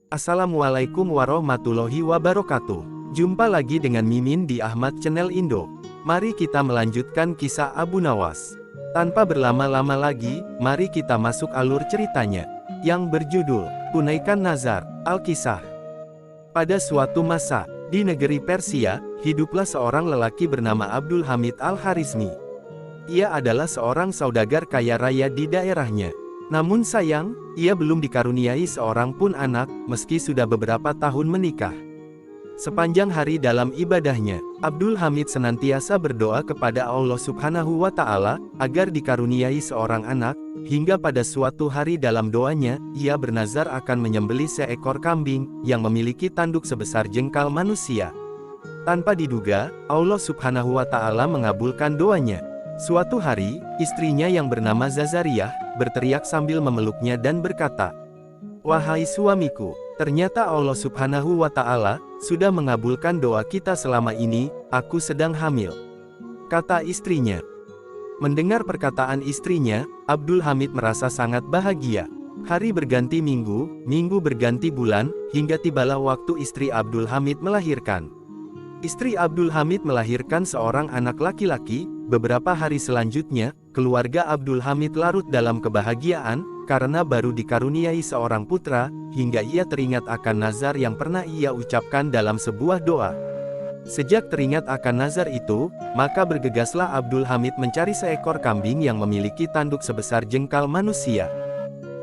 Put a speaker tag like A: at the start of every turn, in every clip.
A: Assalamualaikum warahmatullahi wabarakatuh. Jumpa lagi dengan Mimin di Ahmad Channel Indo. Mari kita melanjutkan kisah Abu Nawas. Tanpa berlama-lama lagi, mari kita masuk alur ceritanya, yang berjudul Tunaikan Nazar. Al-Kisah. Pada suatu masa, di negeri Persia, hiduplah seorang lelaki bernama Abdul Hamid Al-Kharizmi. Ia adalah seorang saudagar kaya raya di daerahnya. Namun sayang, ia belum dikaruniai seorang pun anak, meski sudah beberapa tahun menikah. Sepanjang hari dalam ibadahnya, Abdul Hamid senantiasa berdoa kepada Allah Subhanahu wa Ta'ala agar dikaruniai seorang anak, hingga pada suatu hari dalam doanya, ia bernazar akan menyembelih seekor kambing yang memiliki tanduk sebesar jengkal manusia. Tanpa diduga, Allah Subhanahu wa Ta'ala mengabulkan doanya. Suatu hari, istrinya yang bernama Zazariyah berteriak sambil memeluknya dan berkata, "Wahai suamiku, ternyata Allah Subhanahu wa Ta'ala sudah mengabulkan doa kita selama ini, aku sedang hamil," kata istrinya. Mendengar perkataan istrinya, Abdul Hamid merasa sangat bahagia. Hari berganti minggu, minggu berganti bulan, hingga tibalah waktu istri Abdul Hamid melahirkan. Istri Abdul Hamid melahirkan seorang anak laki-laki. Beberapa hari selanjutnya, keluarga Abdul Hamid larut dalam kebahagiaan, karena baru dikaruniai seorang putra, hingga ia teringat akan nazar yang pernah ia ucapkan dalam sebuah doa. Sejak teringat akan nazar itu, maka bergegaslah Abdul Hamid mencari seekor kambing yang memiliki tanduk sebesar jengkal manusia.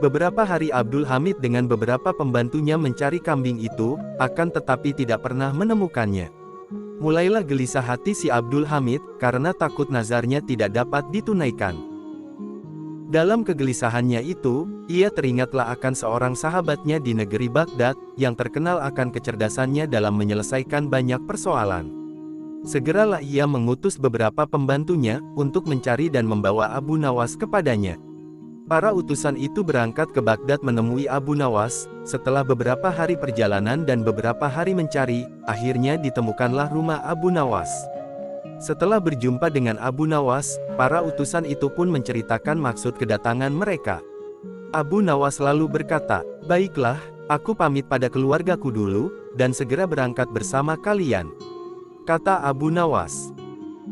A: Beberapa hari Abdul Hamid dengan beberapa pembantunya mencari kambing itu, akan tetapi tidak pernah menemukannya. Mulailah gelisah hati si Abdul Hamid, karena takut nazarnya tidak dapat ditunaikan. Dalam kegelisahannya itu, ia teringatlah akan seorang sahabatnya di negeri Baghdad, yang terkenal akan kecerdasannya dalam menyelesaikan banyak persoalan. Segeralah ia mengutus beberapa pembantunya, untuk mencari dan membawa Abu Nawas kepadanya. Para utusan itu berangkat ke Baghdad menemui Abu Nawas. Setelah beberapa hari perjalanan dan beberapa hari mencari, akhirnya ditemukanlah rumah Abu Nawas. Setelah berjumpa dengan Abu Nawas, para utusan itu pun menceritakan maksud kedatangan mereka. Abu Nawas lalu berkata, "Baiklah, aku pamit pada keluargaku dulu, dan segera berangkat bersama kalian," kata Abu Nawas.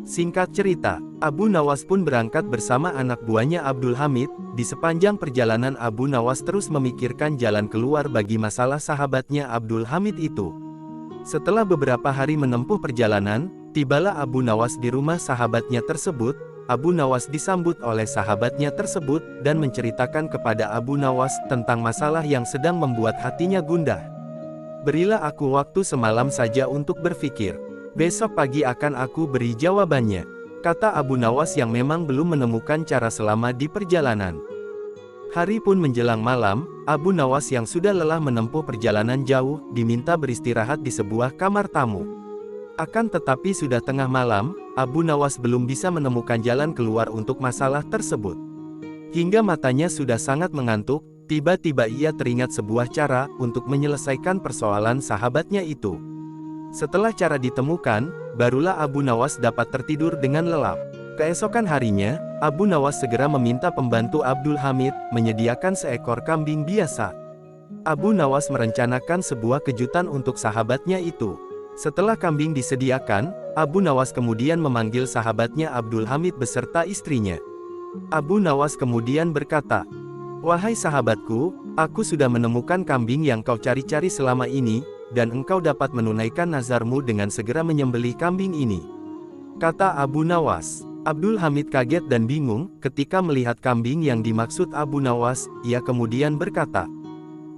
A: Singkat cerita, Abu Nawas pun berangkat bersama anak buahnya Abdul Hamid. Di sepanjang perjalanan Abu Nawas terus memikirkan jalan keluar bagi masalah sahabatnya Abdul Hamid itu. Setelah beberapa hari menempuh perjalanan, tibalah Abu Nawas di rumah sahabatnya tersebut. Abu Nawas disambut oleh sahabatnya tersebut, dan menceritakan kepada Abu Nawas tentang masalah yang sedang membuat hatinya gundah. "Berilah aku waktu semalam saja untuk berpikir. Besok pagi akan aku beri jawabannya," kata Abu Nawas yang memang belum menemukan cara selama di perjalanan. Hari pun menjelang malam, Abu Nawas yang sudah lelah menempuh perjalanan jauh, diminta beristirahat di sebuah kamar tamu. Akan tetapi sudah tengah malam, Abu Nawas belum bisa menemukan jalan keluar untuk masalah tersebut. Hingga matanya sudah sangat mengantuk, tiba-tiba ia teringat sebuah cara untuk menyelesaikan persoalan sahabatnya itu. Setelah cara ditemukan, barulah Abu Nawas dapat tertidur dengan lelap. Keesokan harinya, Abu Nawas segera meminta pembantu Abdul Hamid menyediakan seekor kambing biasa. Abu Nawas merencanakan sebuah kejutan untuk sahabatnya itu. Setelah kambing disediakan, Abu Nawas kemudian memanggil sahabatnya Abdul Hamid beserta istrinya. Abu Nawas kemudian berkata, "Wahai sahabatku, aku sudah menemukan kambing yang kau cari-cari selama ini, dan engkau dapat menunaikan nazarmu dengan segera menyembelih kambing ini," kata Abu Nawas. Abdul Hamid kaget dan bingung ketika melihat kambing yang dimaksud Abu Nawas. Ia kemudian berkata,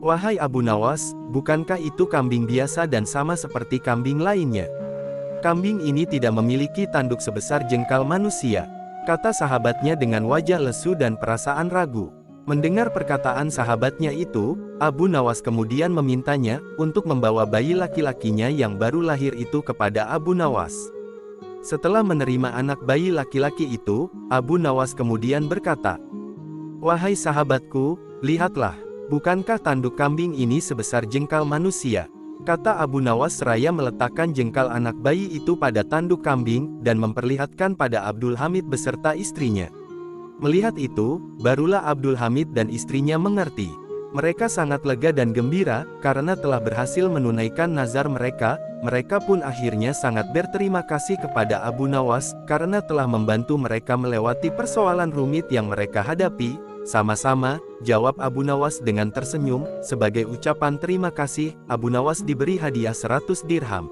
A: "Wahai Abu Nawas, bukankah itu kambing biasa dan sama seperti kambing lainnya? Kambing ini tidak memiliki tanduk sebesar jengkal manusia," kata sahabatnya dengan wajah lesu dan perasaan ragu. Mendengar perkataan sahabatnya itu, Abu Nawas kemudian memintanya untuk membawa bayi laki-lakinya yang baru lahir itu kepada Abu Nawas. Setelah menerima anak bayi laki-laki itu, Abu Nawas kemudian berkata, "Wahai sahabatku, lihatlah, bukankah tanduk kambing ini sebesar jengkal manusia?" kata Abu Nawas seraya meletakkan jengkal anak bayi itu pada tanduk kambing, dan memperlihatkan pada Abdul Hamid beserta istrinya. Melihat itu, barulah Abdul Hamid dan istrinya mengerti. Mereka sangat lega dan gembira, karena telah berhasil menunaikan nazar mereka. Mereka pun akhirnya sangat berterima kasih kepada Abu Nawas, karena telah membantu mereka melewati persoalan rumit yang mereka hadapi. Sama-sama, jawab Abu Nawas dengan tersenyum. Sebagai ucapan terima kasih, Abu Nawas diberi hadiah 100 dirham.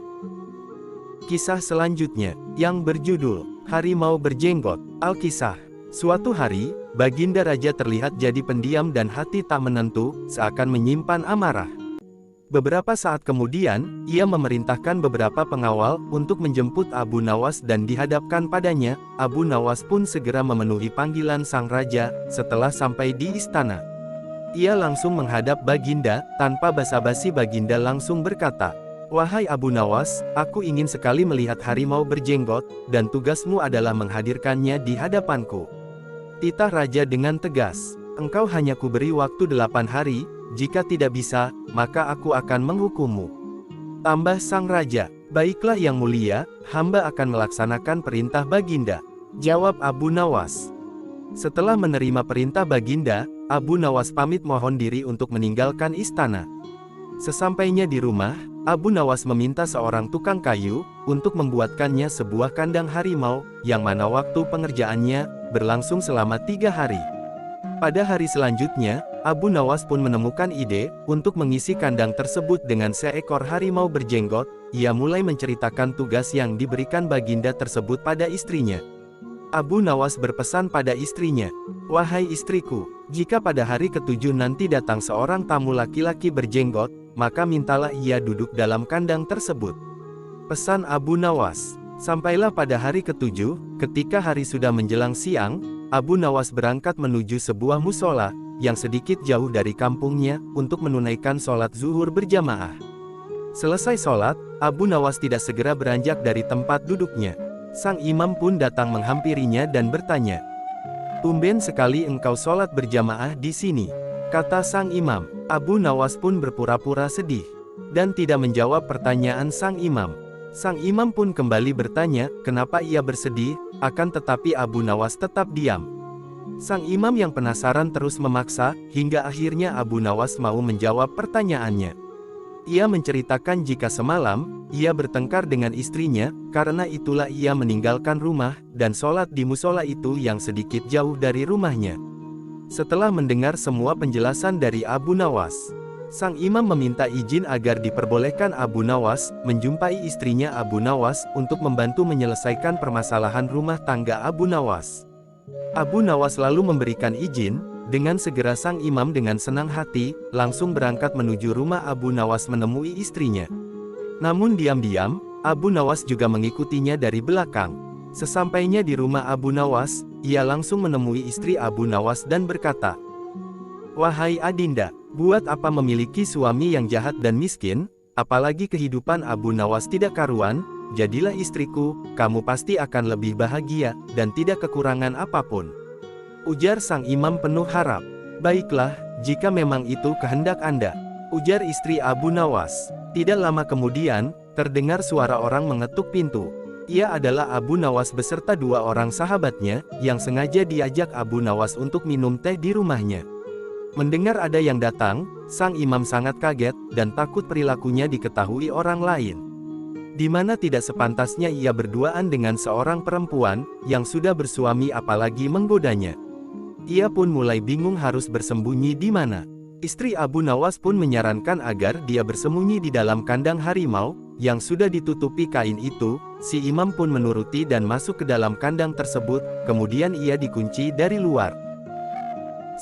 A: Kisah selanjutnya, yang berjudul, Harimau Berjenggot. Alkisah. Suatu hari, Baginda Raja terlihat jadi pendiam dan hati tak menentu, seakan menyimpan amarah. Beberapa saat kemudian, ia memerintahkan beberapa pengawal untuk menjemput Abu Nawas dan dihadapkan padanya. Abu Nawas pun segera memenuhi panggilan sang raja. Setelah sampai di istana, ia langsung menghadap Baginda. Tanpa basa-basi Baginda langsung berkata, "Wahai Abu Nawas, aku ingin sekali melihat harimau berjenggot, dan tugasmu adalah menghadirkannya di hadapanku." Titah raja dengan tegas, "Engkau hanya kuberi waktu 8 hari, jika tidak bisa, maka aku akan menghukummu." Tambah sang raja, "Baiklah yang mulia, hamba akan melaksanakan perintah Baginda," jawab Abu Nawas. Setelah menerima perintah Baginda, Abu Nawas pamit mohon diri untuk meninggalkan istana. Sesampainya di rumah, Abu Nawas meminta seorang tukang kayu untuk membuatkannya sebuah kandang harimau, yang mana waktu pengerjaannya berlangsung selama 3 hari. Pada hari selanjutnya, Abu Nawas pun menemukan ide untuk mengisi kandang tersebut dengan seekor harimau berjenggot. Ia mulai menceritakan tugas yang diberikan Baginda tersebut pada istrinya. Abu Nawas berpesan pada istrinya, "Wahai istriku, jika pada hari ke-7 nanti datang seorang tamu laki-laki berjenggot, maka mintalah ia duduk dalam kandang tersebut." Pesan Abu Nawas. Sampailah pada hari ke-7, ketika hari sudah menjelang siang, Abu Nawas berangkat menuju sebuah musola, yang sedikit jauh dari kampungnya, untuk menunaikan sholat zuhur berjamaah. Selesai sholat, Abu Nawas tidak segera beranjak dari tempat duduknya. Sang imam pun datang menghampirinya dan bertanya, "Tumben sekali engkau sholat berjamaah di sini," kata sang imam. Abu Nawas pun berpura-pura sedih, dan tidak menjawab pertanyaan sang imam. Sang imam pun kembali bertanya, kenapa ia bersedih, akan tetapi Abu Nawas tetap diam. Sang imam yang penasaran terus memaksa, hingga akhirnya Abu Nawas mau menjawab pertanyaannya. Ia menceritakan jika semalam, ia bertengkar dengan istrinya, karena itulah ia meninggalkan rumah, dan sholat di musola itu yang sedikit jauh dari rumahnya. Setelah mendengar semua penjelasan dari Abu Nawas, sang imam meminta izin agar diperbolehkan Abu Nawas menjumpai istrinya Abu Nawas untuk membantu menyelesaikan permasalahan rumah tangga Abu Nawas. Abu Nawas lalu memberikan izin. Dengan segera sang imam dengan senang hati, langsung berangkat menuju rumah Abu Nawas menemui istrinya. Namun diam-diam, Abu Nawas juga mengikutinya dari belakang. Sesampainya di rumah Abu Nawas, ia langsung menemui istri Abu Nawas dan berkata, "Wahai Adinda, buat apa memiliki suami yang jahat dan miskin, apalagi kehidupan Abu Nawas tidak karuan, jadilah istriku, kamu pasti akan lebih bahagia, dan tidak kekurangan apapun," ujar sang imam penuh harap. "Baiklah, jika memang itu kehendak Anda," ujar istri Abu Nawas. Tidak lama kemudian, terdengar suara orang mengetuk pintu. Ia adalah Abu Nawas beserta 2 orang sahabatnya, yang sengaja diajak Abu Nawas untuk minum teh di rumahnya. Mendengar ada yang datang, sang imam sangat kaget, dan takut perilakunya diketahui orang lain. Di mana tidak sepantasnya ia berduaan dengan seorang perempuan, yang sudah bersuami apalagi menggodanya. Ia pun mulai bingung harus bersembunyi di mana. Istri Abu Nawas pun menyarankan agar dia bersembunyi di dalam kandang harimau, yang sudah ditutupi kain itu. Si imam pun menuruti dan masuk ke dalam kandang tersebut, kemudian ia dikunci dari luar.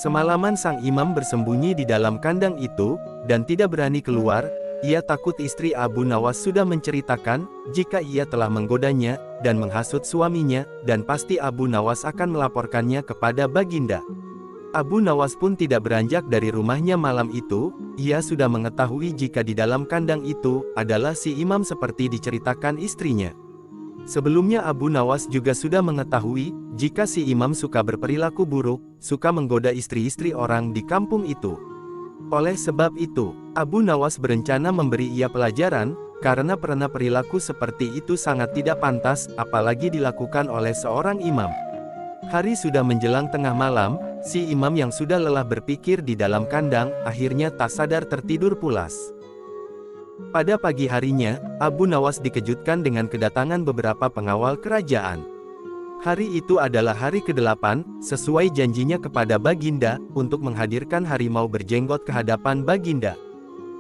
A: Semalaman sang imam bersembunyi di dalam kandang itu, dan tidak berani keluar. Ia takut istri Abu Nawas sudah menceritakan, jika ia telah menggodanya, dan menghasut suaminya, dan pasti Abu Nawas akan melaporkannya kepada Baginda. Abu Nawas pun tidak beranjak dari rumahnya malam itu. Ia sudah mengetahui jika di dalam kandang itu, adalah si imam seperti diceritakan istrinya. Sebelumnya Abu Nawas juga sudah mengetahui, jika si imam suka berperilaku buruk, suka menggoda istri-istri orang di kampung itu. Oleh sebab itu, Abu Nawas berencana memberi ia pelajaran, karena perilaku seperti itu sangat tidak pantas, apalagi dilakukan oleh seorang imam. Hari sudah menjelang tengah malam, Si imam yang sudah lelah berpikir di dalam kandang, akhirnya tak sadar tertidur pulas. Pada pagi harinya, Abu Nawas dikejutkan dengan kedatangan beberapa pengawal kerajaan. Hari itu adalah hari ke-8, sesuai janjinya kepada Baginda, untuk menghadirkan harimau berjenggot ke hadapan Baginda.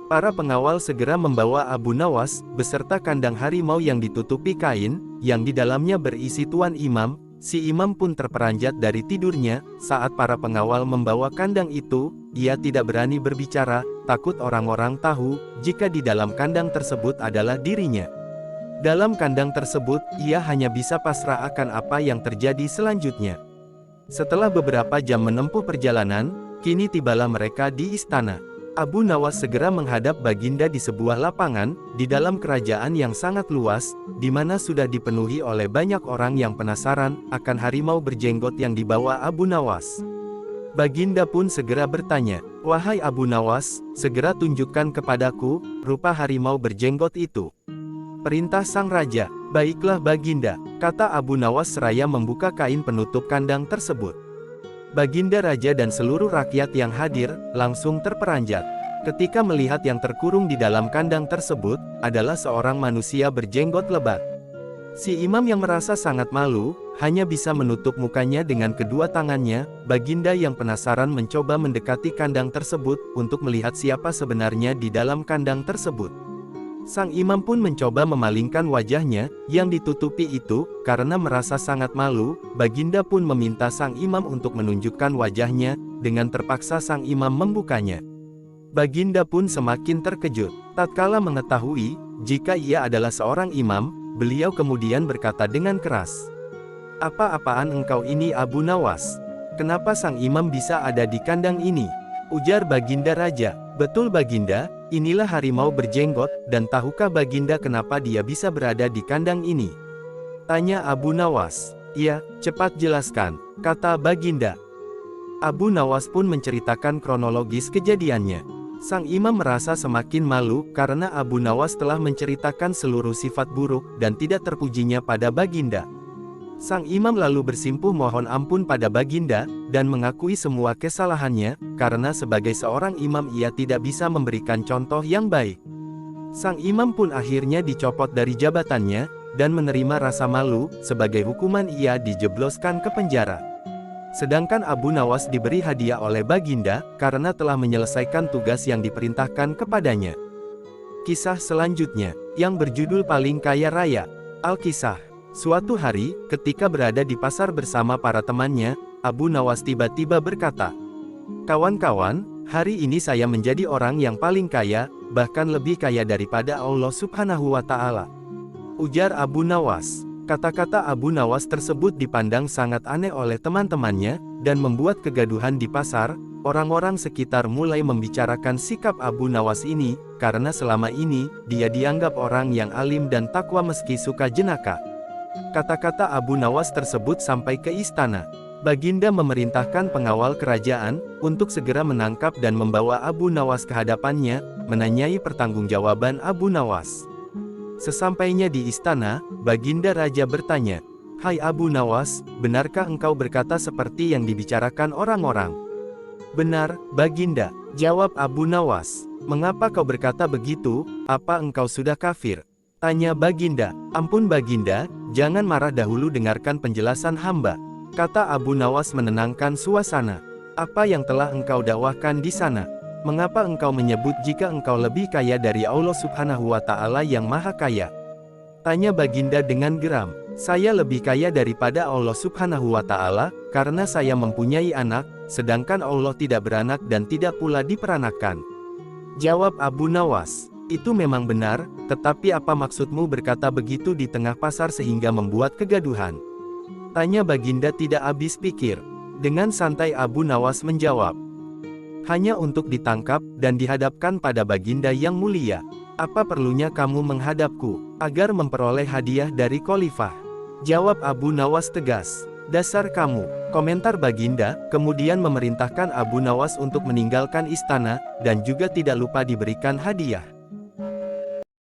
A: Para pengawal segera membawa Abu Nawas, beserta kandang harimau yang ditutupi kain, yang di dalamnya berisi tuan imam. Si imam pun terperanjat dari tidurnya. Saat para pengawal membawa kandang itu, ia tidak berani berbicara, takut orang-orang tahu, jika di dalam kandang tersebut adalah dirinya. Dalam kandang tersebut, ia hanya bisa pasrah akan apa yang terjadi selanjutnya. Setelah beberapa jam menempuh perjalanan, kini tibalah mereka di istana. Abu Nawas segera menghadap Baginda di sebuah lapangan, di dalam kerajaan yang sangat luas, di mana sudah dipenuhi oleh banyak orang yang penasaran akan harimau berjenggot yang dibawa Abu Nawas. Baginda pun segera bertanya, "Wahai Abu Nawas, segera tunjukkan kepadaku rupa harimau berjenggot itu." Perintah sang raja. "Baiklah Baginda," kata Abu Nawas seraya membuka kain penutup kandang tersebut. Baginda Raja dan seluruh rakyat yang hadir, langsung terperanjat. Ketika melihat yang terkurung di dalam kandang tersebut, adalah seorang manusia berjenggot lebat. Si imam yang merasa sangat malu, hanya bisa menutup mukanya dengan kedua tangannya. Baginda yang penasaran mencoba mendekati kandang tersebut, untuk melihat siapa sebenarnya di dalam kandang tersebut. Sang imam pun mencoba memalingkan wajahnya, yang ditutupi itu, karena merasa sangat malu. Baginda pun meminta sang imam untuk menunjukkan wajahnya, dengan terpaksa sang imam membukanya. Baginda pun semakin terkejut. Tatkala mengetahui, jika ia adalah seorang imam, beliau kemudian berkata dengan keras, "Apa-apaan engkau ini Abu Nawas? Kenapa sang imam bisa ada di kandang ini?" Ujar Baginda Raja, "Betul Baginda, inilah harimau berjenggot, dan tahukah Baginda kenapa dia bisa berada di kandang ini?" Tanya Abu Nawas. "Ya, cepat jelaskan," kata Baginda. Abu Nawas pun menceritakan kronologis kejadiannya. Sang imam merasa semakin malu, karena Abu Nawas telah menceritakan seluruh sifat buruk, dan tidak terpujinya pada Baginda. Sang imam lalu bersimpuh mohon ampun pada Baginda, dan mengakui semua kesalahannya, karena sebagai seorang imam ia tidak bisa memberikan contoh yang baik. Sang imam pun akhirnya dicopot dari jabatannya, dan menerima rasa malu. Sebagai hukuman ia dijebloskan ke penjara. Sedangkan Abu Nawas diberi hadiah oleh Baginda, karena telah menyelesaikan tugas yang diperintahkan kepadanya. Kisah selanjutnya, yang berjudul Paling Kaya Raya. Alkisah. Suatu hari, ketika berada di pasar bersama para temannya, Abu Nawas tiba-tiba berkata, "Kawan-kawan, hari ini saya menjadi orang yang paling kaya, bahkan lebih kaya daripada Allah Subhanahu wa Ta'ala." Ujar Abu Nawas. Kata-kata Abu Nawas tersebut dipandang sangat aneh oleh teman-temannya, dan membuat kegaduhan di pasar. Orang-orang sekitar mulai membicarakan sikap Abu Nawas ini, karena selama ini, dia dianggap orang yang alim dan takwa meski suka jenaka. Kata-kata Abu Nawas tersebut sampai ke istana. Baginda memerintahkan pengawal kerajaan, untuk segera menangkap dan membawa Abu Nawas ke hadapannya, menanyai pertanggungjawaban Abu Nawas. Sesampainya di istana, Baginda Raja bertanya, "Hai Abu Nawas, benarkah engkau berkata seperti yang dibicarakan orang-orang?" "Benar, Baginda," jawab Abu Nawas. "Mengapa kau berkata begitu? Apa engkau sudah kafir?" Tanya Baginda. "Ampun Baginda, jangan marah dahulu, dengarkan penjelasan hamba," kata Abu Nawas menenangkan suasana. "Apa yang telah engkau dakwahkan di sana? Mengapa engkau menyebut jika engkau lebih kaya dari Allah Subhanahu wa Ta'ala yang Maha Kaya?" Tanya Baginda dengan geram. "Saya lebih kaya daripada Allah Subhanahu wa Ta'ala, karena saya mempunyai anak, sedangkan Allah tidak beranak dan tidak pula diperanakan." Jawab Abu Nawas. "Itu memang benar, tetapi apa maksudmu berkata begitu di tengah pasar sehingga membuat kegaduhan?" Tanya Baginda tidak habis pikir. Dengan santai Abu Nawas menjawab, "Hanya untuk ditangkap, dan dihadapkan pada Baginda yang mulia. Apa perlunya kamu menghadapku? Agar memperoleh hadiah dari Khalifah." Jawab Abu Nawas tegas. "Dasar kamu." Komentar Baginda, kemudian memerintahkan Abu Nawas untuk meninggalkan istana, dan juga tidak lupa diberikan hadiah.